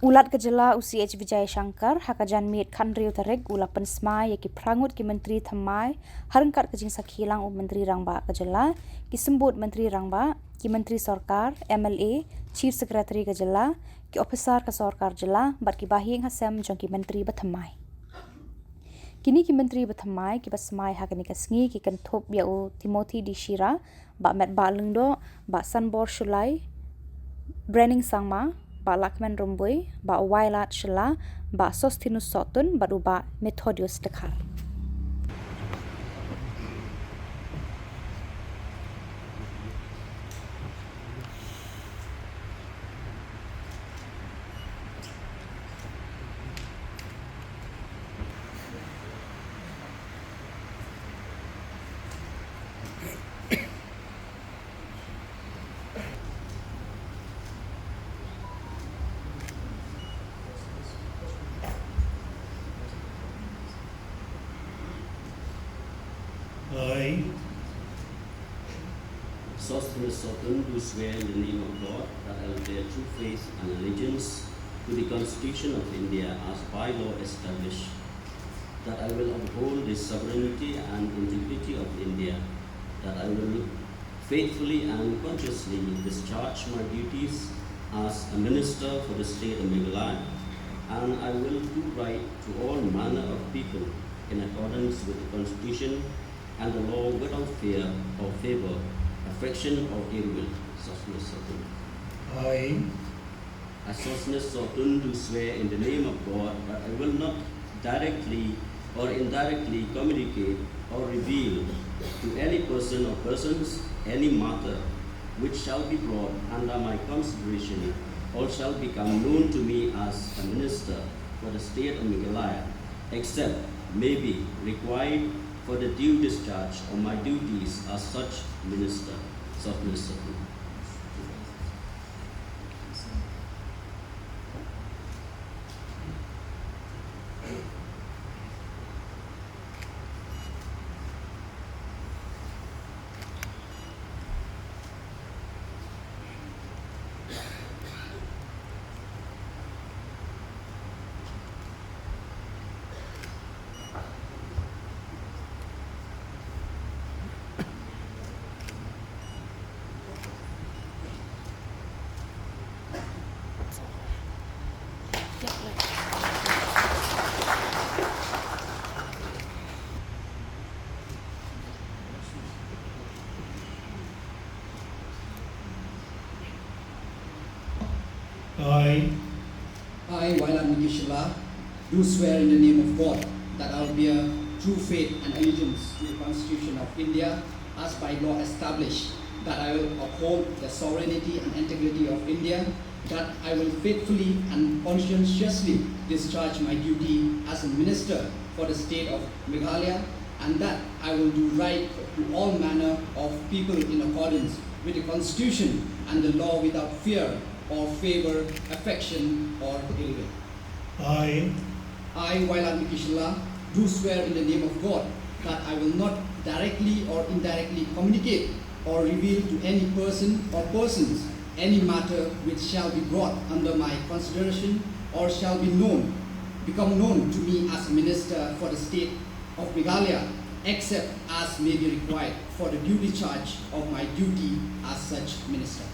Ulat ke Jylla UCH Vijay Shankar hakajan mit khan riu tarek ulapan Smai yaki prangut ki Myntri Bathymmai harengkat ke jing sakhilang Myntri Rangba ke Jylla ki sembut Myntri Rangba ki Myntri Sorkar MLA Chief Secretary ke Jylla ki officer ke Sorkar Jylla bat ki bahing hasem jong ki Myntri Bathymmai kini ki Myntri Bathymmai ki Smai hakani ka sngi ki kan thop yau Timothy di Shira ba met ba lungdo ba sanbor shulai branding sangma ba Lakman Rumbui, ba Wailat Shilla, ba Sostinus Sotun, ba Ruba Methodius Dekar. I, Sostinus Sotun, do swear in the name of God that I will bear true faith and allegiance to the Constitution of India as by law established, that I will uphold the sovereignty and integrity of India, that I will faithfully and consciously discharge my duties as a minister for the state of Meghalaya, and I will do right to all manner of people in accordance with the Constitution and the law without fear or favor, affection or ill will. Sostinus Sotun. I, Sostinus Sotun, do swear in the name of God that I will not directly or indirectly communicate or reveal to any person or persons any matter which shall be brought under my consideration or shall become known to me as a minister for the state of Meghalaya, except may be required for the due discharge of my duties as such minister. Sostinus Sotun. I, Shillong, do swear in the name of God that I will bear true faith and allegiance to the Constitution of India as by law established, that I will uphold the sovereignty and integrity of India, that I will faithfully and conscientiously discharge my duty as a minister for the state of Meghalaya, and that I will do right to all manner of people in accordance with the Constitution and the law without fear or favor, affection or ill will. I, Shillong, do swear in the name of God that I will not directly or indirectly communicate or reveal to any person or persons any matter which shall be brought under my consideration or shall become known to me as a minister for the state of Meghalaya, except as may be required for the due discharge of my duty as such minister.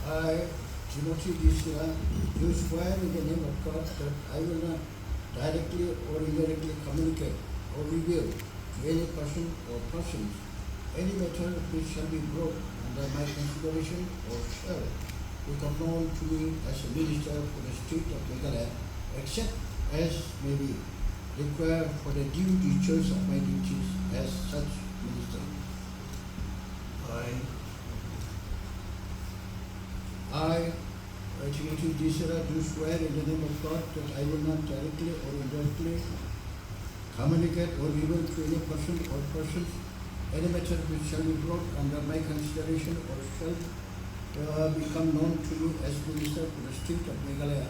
I, Timothy Jylla, do swear in the name of God that I will not directly or indirectly communicate or reveal to any person or persons any matter which shall be brought under my consideration or shall become known to me as a minister for the state of Meghalaya, except as may be require for the due discharge of my duties as such minister. I, Jylla, do swear in the name of God that I will not directly or indirectly communicate or reveal to any person or persons any matter which shall be brought under my consideration or shall become known to me as Minister for the State of Meghalaya,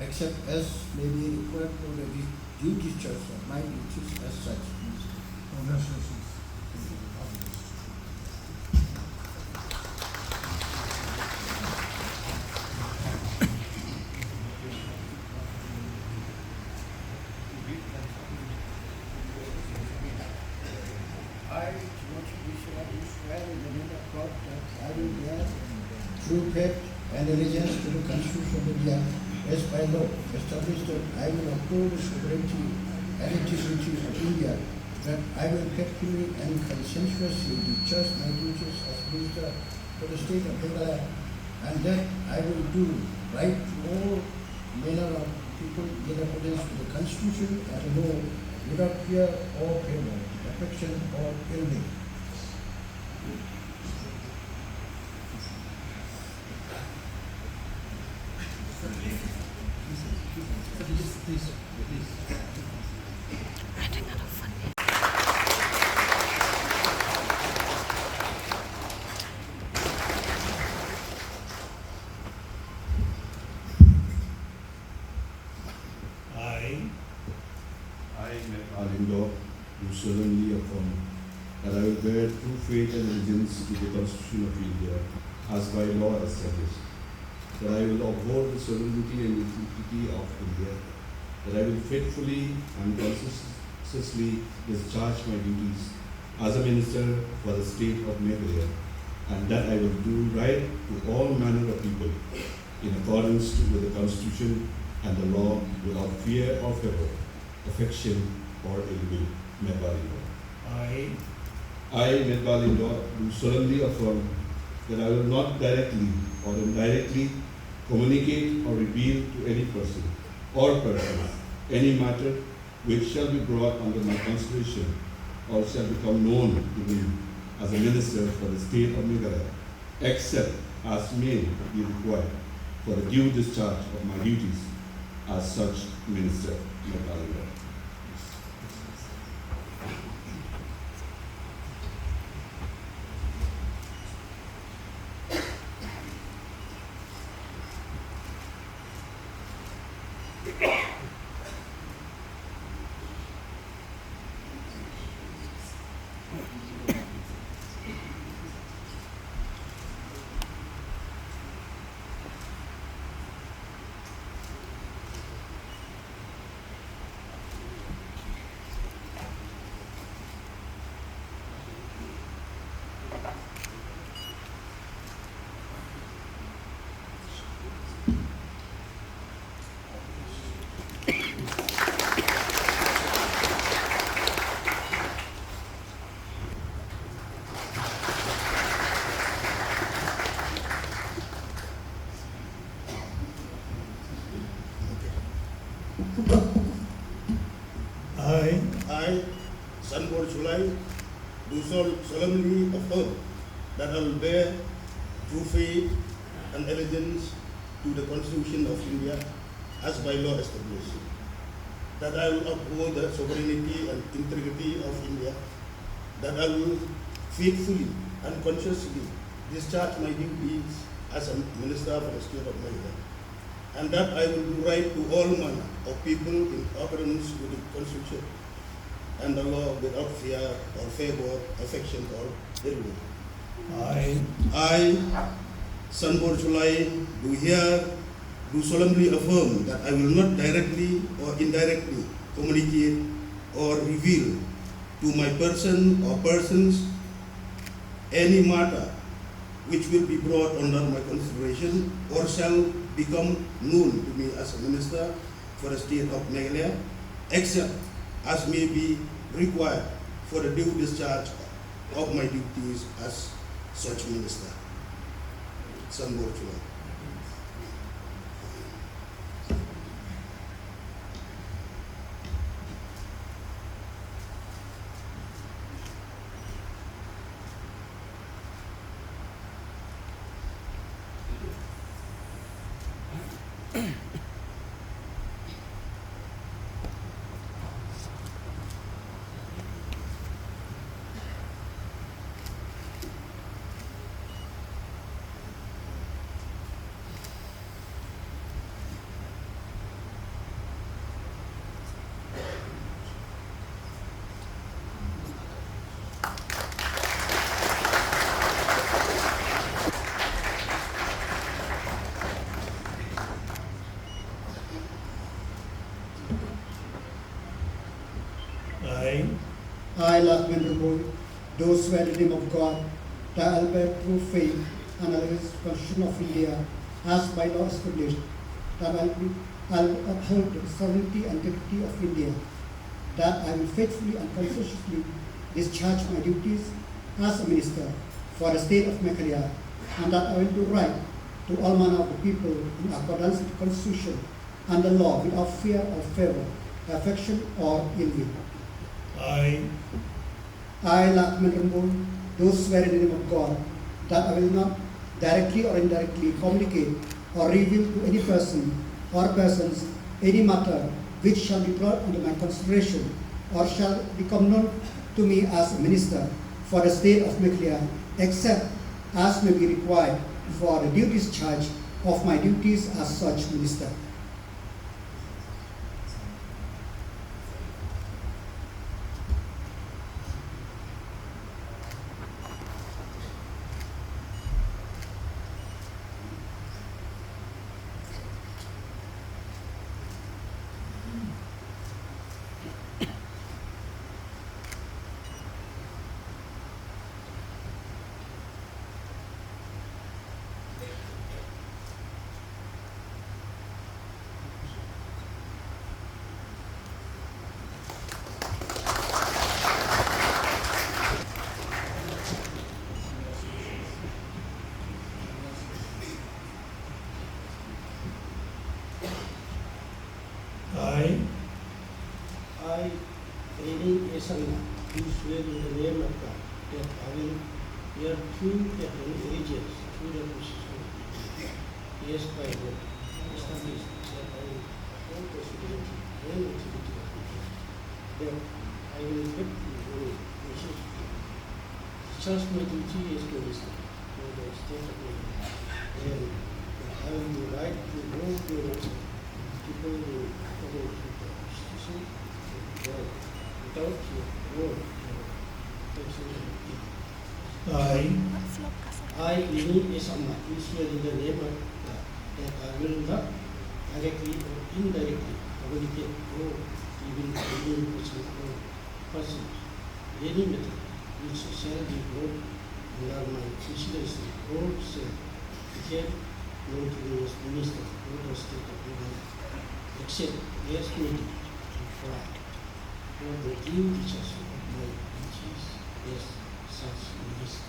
except as may be required for the due discharge of my duties as such. Congratulations. I, Jylla, do swear in the name of God that I will bear true faith and allegiance to the Constitution of India as by law established, that I will uphold the sovereignty and integrity of India, that I will faithfully and conscientiously discharge my duties as Minister for the State of Meghalaya, and that I will do right to all manner of people in accordance with the Constitution and law, without fear or favor, affection or ill will. I, Meghalaya, do solemnly affirm that I will bear true faith and allegiance to the Constitution of India as by law established, that I will uphold the sovereignty and integrity of India, that I will faithfully and conscientiously discharge my duties as a Minister for the State of Meghalaya, and that I will do right to all manner of people in accordance with the Constitution and the law, without fear or favor, affection or ill will. Meghalaya. I, Meghalaya, do solemnly affirm that I will not directly or indirectly communicate or reveal to any person or persons any matter which shall be brought under my consideration or shall become known to me as a Minister for the State of Meghalaya, except as may be required for the due discharge of my duties as such Minister. Meghalaya. I, Khuborjylla, do solemnly affirm that I will bear true faith and allegiance to the Constitution of India as by law established, that I will uphold the sovereignty and integrity of India, that I will faithfully and consciously discharge my duties as a Minister for the State of Meghalaya, and that I will do right to all manner of people in accordance with the Constitution and the law, without fear or favor, affection or ill will. I, Khuborjylla, do solemnly affirm that I will not directly or indirectly communicate or reveal to my person or persons any matter which will be brought under my consideration or shall become known to me as a Minister for the State of Meghalaya, except as may be required for the due discharge of my duties as such Minister. Khuborjylla. I, Myntri, do swear in the name of God that I will bear true faith and allegiance to the Constitution of India as by law established, that I will uphold the sovereignty and integrity of India, that I will faithfully and conscientiously discharge my duties as a minister for the state of Meghalaya, and that I will do right to all manner of the people in accordance with the Constitution and the law without fear or favor, affection or ill will. I, Myntri, do swear in the name of God that I will not directly or indirectly communicate or reveal to any person or persons any matter which shall be brought under my consideration or shall become known to me as a minister for the state of Meghalaya, except as may be required for the due discharge of my duties as such minister. I, Samla, do swear in the name of God that I will bear true faith and allegiance to the Constitution of India, yes, by law established, that I will uphold the sovereignty and integrity of India, that I will faithfully discharge my duty as minister for the state of India, and that I will do right to all the people who follow the Constitution without fear or affection. I, Samla, do swear in the name of God that I will not directly or indirectly communicate or even any person or person any matter which shall be brought under my consideration or shall become known to me as minister for the state of Meghalaya, except as may be required for the due discharge of my duties as such minister.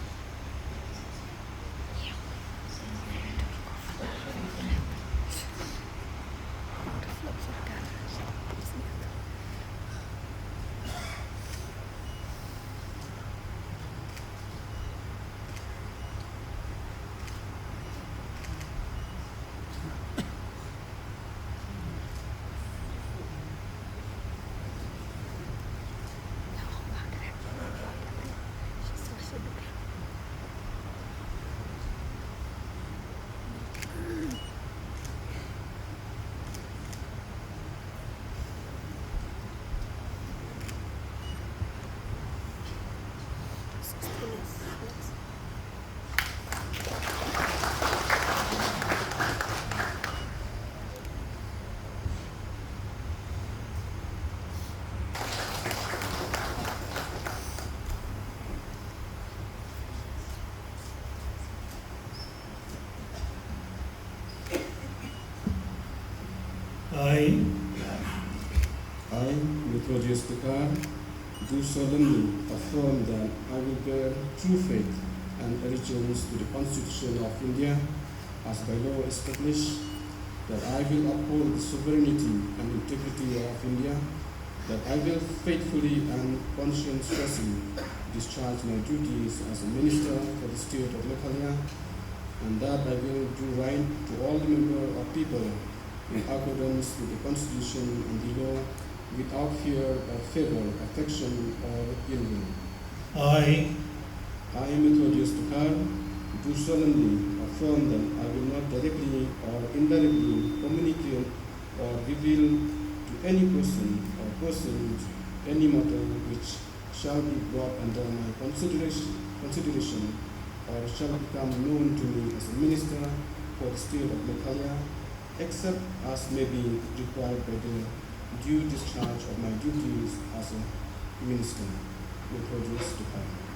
I, Myntri, do solemnly affirm that I will bear true faith and allegiance to the Constitution of India as by law established, that I will uphold the sovereignty and integrity of India, that I will faithfully and conscientiously discharge my duties as a minister for the state of Meghalaya, and that I will do right to all the members of people in accordance with the Constitution and the law, without fear or favor, affection or ill will. I, Myntri, do solemnly affirm that I will not directly or indirectly communicate or reveal to any person or persons any matter which shall be brought under my consideration or shall become known to me as a minister for the state of Meghalaya, except as may be required by the due discharge of my duties as a Minister will produce to her.